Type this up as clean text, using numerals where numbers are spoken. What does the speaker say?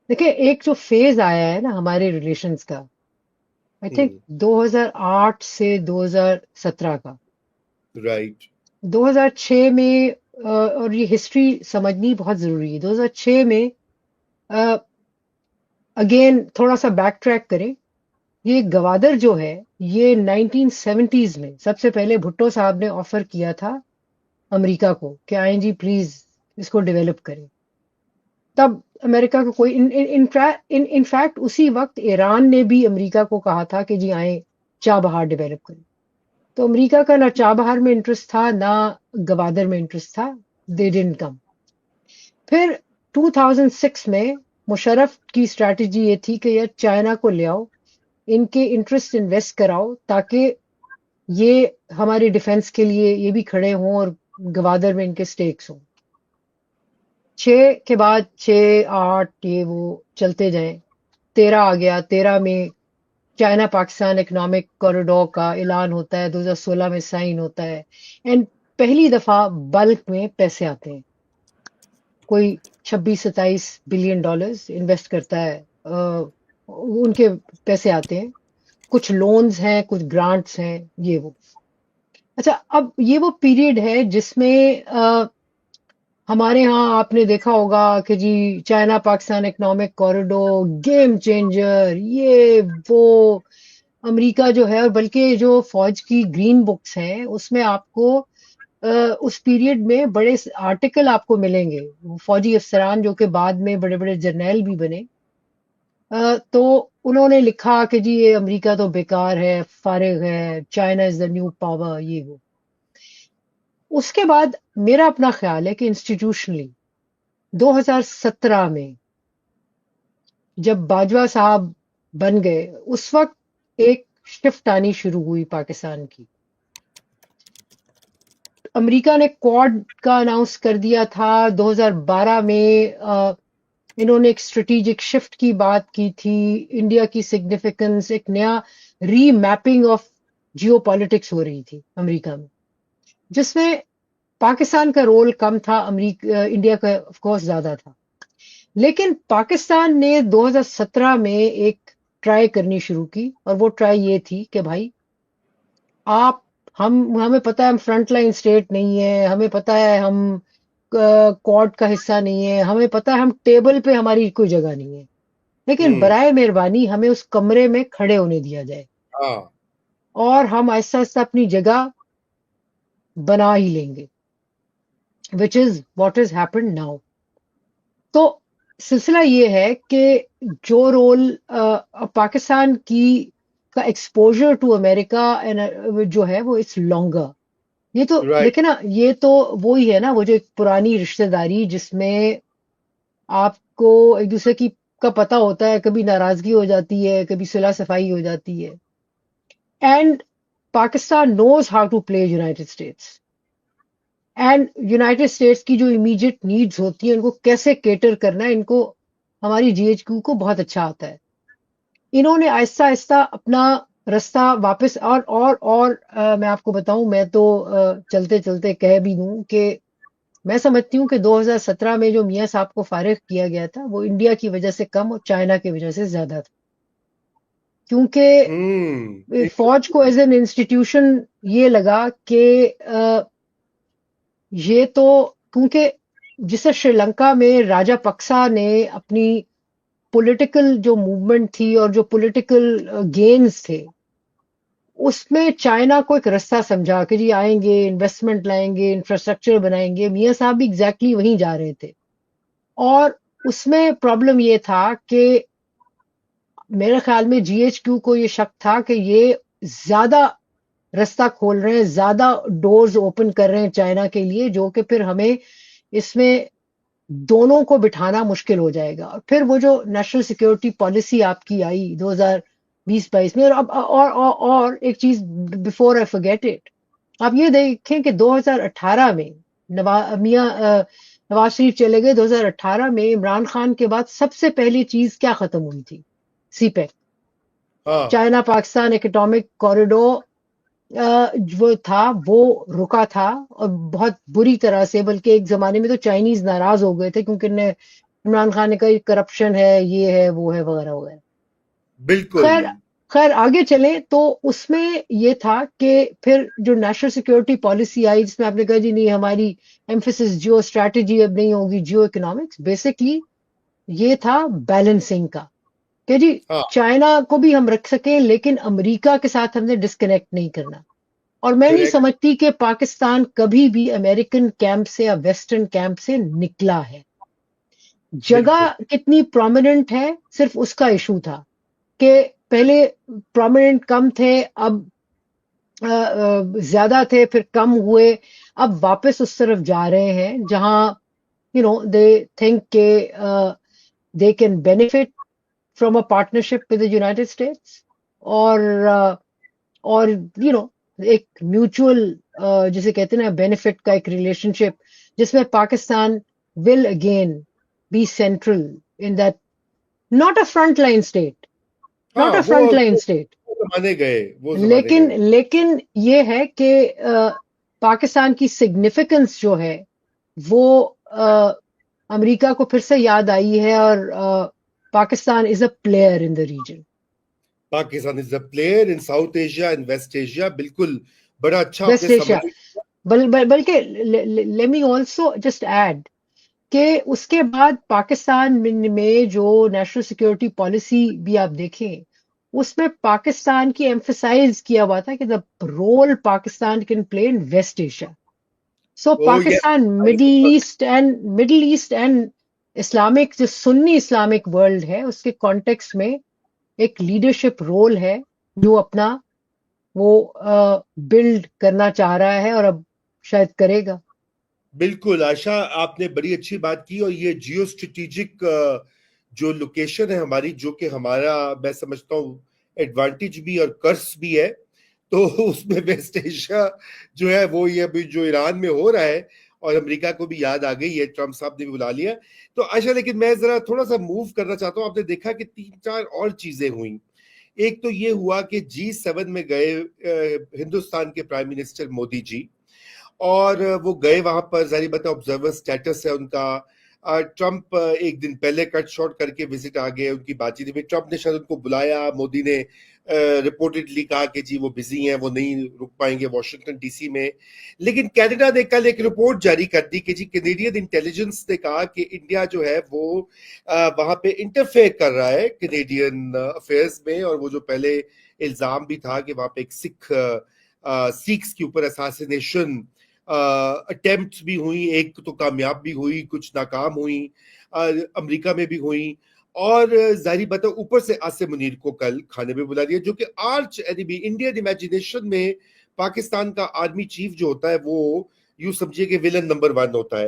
دیکھیں ایک جو فیز آیا ہے نا ہمارے ریلیشنز کا، آئی تھنک 2008 سے 2017 کا، رائٹ. 2006 میں اور یہ ہسٹری سمجھنی بہت ضروری ہے. 2006 میں اگین تھوڑا سا بیک ٹریک کریں. یہ گوادر جو ہے یہ 1970s میں سب سے پہلے بھٹو صاحب نے آفر کیا تھا امریکہ کو کہ آئیں جی پلیز اس کو ڈیولپ کریں. تب امریکہ کو کوئی انفیکٹ اسی وقت ایران نے بھی امریکہ کو کہا تھا کہ جی آئیں چابہار ڈیولپ کریں. تو امریکہ کا نہ چابہار میں انٹرسٹ تھا نہ گوادر میں انٹرسٹ تھا. دے ڈنٹ کم. پھر 2006 میں مشرف کی اسٹریٹجی یہ تھی کہ یہ چائنا کو لے آؤ، ان کے انٹرسٹ انویسٹ کراؤ تاکہ یہ ہمارے ڈیفنس کے لیے یہ بھی کھڑے ہوں اور گوادر میں ان کے سٹیکس ہوں. 6 کے بعد 6 8 یہ وہ چلتے جائیں. 13 آ گیا. 13 میں چائنا پاکستان اکنامک کوریڈور کا اعلان ہوتا ہے. 2016 میں سائن ہوتا ہے. اینڈ پہلی دفعہ بلک میں پیسے آتے ہیں. کوئی 26 27 بلین ڈالرز انویسٹ کرتا ہے. ان کے پیسے آتے ہیں. کچھ لونز ہیں، کچھ گرانٹس ہیں، یہ وہ. اچھا اب یہ وہ پیریڈ ہے جس میں ہمارے ہاں آپ نے دیکھا ہوگا کہ جی China Pakistan economic corridor game changer, یہ وہ. امریکہ جو ہے، اور بلکہ جو فوج کی گرین بکس ہیں اس میں آپ کو اس پیریڈ میں بڑے آرٹیکل آپ کو ملیں گے. فوجی افسران جو کہ بعد میں بڑے بڑے جرنیل بھی بنے، تو انہوں نے لکھا کہ جی یہ امریکہ تو بیکار ہے، فارغ ہے، China is the new power, یہ وہ. اس کے بعد میرا اپنا خیال ہے کہ انسٹیٹیوشنلی 2017 میں جب باجوہ صاحب بن گئے اس وقت ایک شفٹ آنی شروع ہوئی پاکستان کی. امریکہ نے کوڈ کا اناؤنس کر دیا تھا 2012 میں. انہوں نے ایک اسٹریٹجک شفٹ کی بات کی تھی. انڈیا کی سگنیفیکنس، ایک نیا ری میپنگ آف جیو پالیٹکس ہو رہی تھی امریکہ میں، جس میں پاکستان کا رول کم تھا، انڈیا کا آف کورس زیادہ تھا. لیکن پاکستان نے 2017 میں ایک ٹرائی کرنی شروع کی، اور وہ ٹرائی یہ تھی کہ بھائی آپ ہمیں پتہ ہے ہم فرنٹ لائن اسٹیٹ نہیں ہے، ہمیں پتہ ہے ہم کوارٹ کا حصہ نہیں ہے، ہمیں پتہ ہے ہم ٹیبل پہ ہماری کوئی جگہ نہیں ہے، لیکن برائے مہربانی ہمیں اس کمرے میں کھڑے ہونے دیا جائے ہاں. اور ہم آہستہ آہستہ اپنی جگہ بنا ہی لیں گے. Which is what is happened now. تو سلسلہ یہ ہے کہ جو رول پاکستان کی کا ایکسپوجر ٹو امریکہ جو ہے وہ اٹس لانگر. یہ تو رائٹ. دیکھیں نا، یہ تو وہی ہے نا، وہ جو ایک پرانی رشتہ داری جس میں آپ کو ایک دوسرے کی کا پتہ ہوتا ہے، کبھی ناراضگی ہو جاتی ہے، کبھی صلح صفائی ہو جاتی ہے. And Pakistan knows how to play United States. And United States کی جو امیجیٹ نیڈز ہوتی ہیں ان کو کیسے کیٹر کرنا ہے، ان کو ہماری جی ایچ کیو کو بہت اچھا آتا ہے. انہوں نے آہستہ آہستہ اپنا رستہ واپس اور میں آپ کو بتاؤں، میں تو چلتے چلتے کہہ بھی دوں کہ میں سمجھتی ہوں کہ 2017 میں جو میاں صاحب کو فارغ کیا گیا تھا وہ انڈیا کی وجہ سے کم اور چائنا کی وجہ سے زیادہ تھا. کیونکہ فوج کو ایز این انسٹیٹیوشن یہ لگا کہ یہ تو، کیونکہ جسے شری لنکا میں راجہ پکسا نے اپنی پولیٹیکل جو موومنٹ تھی اور جو پولیٹیکل گینز تھے اس میں چائنا کو ایک رستہ سمجھا کہ جی آئیں گے، انویسٹمنٹ لائیں گے، انفراسٹرکچر بنائیں گے. میاں صاحب بھی ایگزیکٹلی وہیں جا رہے تھے. اور اس میں پرابلم یہ تھا کہ میرے خیال میں جی ایچ کیو کو یہ شک تھا کہ یہ زیادہ رستہ کھول رہے ہیں، زیادہ ڈورز اوپن کر رہے ہیں چائنا کے لیے، جو کہ پھر ہمیں اس میں دونوں کو بٹھانا مشکل ہو جائے گا. اور پھر وہ جو نیشنل سیکیورٹی پالیسی آپ کی آئی 2020-22 میں، اور اب اور ایک چیز بفور آئی فرگیٹ اٹ، آپ یہ دیکھیں کہ 2018 میں میاں نواز شریف چلے گئے. 2018 میں عمران خان کے بعد سب سے پہلی چیز کیا ختم ہوئی تھی؟ CPEC. China Pakistan economic corridor وہ تھا، وہ رکا تھا، اور بہت بری طرح سے. بلکہ ایک زمانے میں تو چائنیز ناراض ہو گئے تھے کیونکہ انہیں عمران خان نے کہا کرپشن ہے، یہ ہے، وہ ہے، وغیرہ وغیرہ. بالکل. خیر خیر آگے چلیں تو اس میں یہ تھا کہ پھر جو نیشنل سیکیورٹی پالیسی آئی جس میں آپ نے کہا جی نہیں ہماری ایمفیسس جیو اسٹریٹجی اب نہیں ہوگی، جیو اکنامکس. بیسکلی یہ تھا بیلنسنگ کا کہ جی ہاں چائنا کو بھی ہم رکھ سکیں لیکن امریکہ کے ساتھ ہم نے ڈسکنیکٹ نہیں کرنا. اور میں نہیں کریکٹ. سمجھتی کہ پاکستان کبھی بھی امریکن کیمپ سے یا ویسٹرن کیمپ سے نکلا ہے. جگہ بالکل. کتنی پرومیننٹ ہے صرف اس کا ایشو تھا کہ پہلے پرومیننٹ کم تھے، اب زیادہ تھے، پھر کم ہوئے، اب واپس اس طرف جا رہے ہیں جہاں دے تھنک کہ they can benefit from a partnership with the United States. اور اور ایک میوچل جسے کہتے ہیں نا بینیفٹ کا ایک ریلیشن شپ جس میں Pakistan will again be central in that. Not a front line state, not ہاں اے وہ فرنٹ لائن اسٹیٹ، زمانے گئے، وہ زمانے لیکن گئے. لیکن یہ ہے کہ پاکستان کی سگنیفیکنس جو ہے وہ امریکہ کو پھر سے یاد آئی ہے، اور Pakistan is a player in the region. Pakistan is a player in South Asia and West Asia. بالکل بڑا اچھا آپ نے ویسٹ ایشیا سمجھ. بلکہ let me also just add کہ اس کے بعد پاکستان میں جو نیشنل سیکیورٹی پالیسی بھی آپ دیکھیں اس میں پاکستان کی ایمفسائز کیا ہوا تھا کہ the role Pakistan can play in West Asia. So Pakistan Middle East and Islamic جو سنی اسلامک ورلڈ ہے اس کے کانٹیکس میں ایک لیڈرشپ رول ہے جو اپنا وہ بلڈ کرنا چاہ رہا ہے اور اب شاید کرے گا. بالکل آشا، آپ نے بڑی اچھی بات کی. اور یہ جیو اسٹریٹجک جو لوکیشن ہے ہماری، جو کہ ہمارا میں سمجھتا ہوں ایڈوانٹیج بھی اور کرس بھی ہے، تو اس میں ویسٹ ایشیا جو ہے وہ یہ ابھی جو ایران میں ہو رہا ہے، اور امریکہ کو بھی یاد آ گئی ہے، ٹرمپ صاحب نے بھی بلا لیا. تو عائشہ لیکن میں ذرا تھوڑا سا موو کرنا چاہتا ہوں. آپ نے دیکھا کہ 3-4 اور چیزیں ہوئیں. ایک تو یہ ہوا کہ G7 میں گئے ہندوستان کے پرائم منسٹر مودی جی، اور وہ گئے وہاں پر، ظاہر بات ہے آبزرور سٹیٹس ہے ان کا. ٹرمپ ایک دن پہلے کٹ شارٹ کر کے وزٹ آ گئے، ان کی بات چیت میں ٹرمپ نے شاید ان کو بلایا، مودی نے رپورٹڈلی کہا کہ جی وہ بزی ہیں، وہ نہیں رک پائیں گے واشنگٹن ڈی سی میں. لیکن کینیڈا نے کل ایک رپورٹ جاری کر دی کہ جی کینیڈین انٹیلیجنس نے کہا کہ انڈیا جو ہے وہ وہاں پہ انٹرفیئر کر رہا ہے کینیڈین افیئرز میں. اور وہ جو پہلے الزام بھی تھا کہ وہاں پہ ایک سکھس کے اوپر اساسینیشن اٹیمپٹس بھی ہوئی، ایک تو کامیاب بھی ہوئی، کچھ ناکام ہوئی، امریکہ میں بھی ہوئی. اور ظاہری بات ہے اوپر سے عاصم منیر کو کل کھانے میں بلا دیا، جو کہ آرچ اینیمی انڈین امیجنیشن میں پاکستان کا آرمی چیف جو ہوتا ہے وہ یوں سمجھیے کہ ویلن نمبر 1 ہوتا ہے.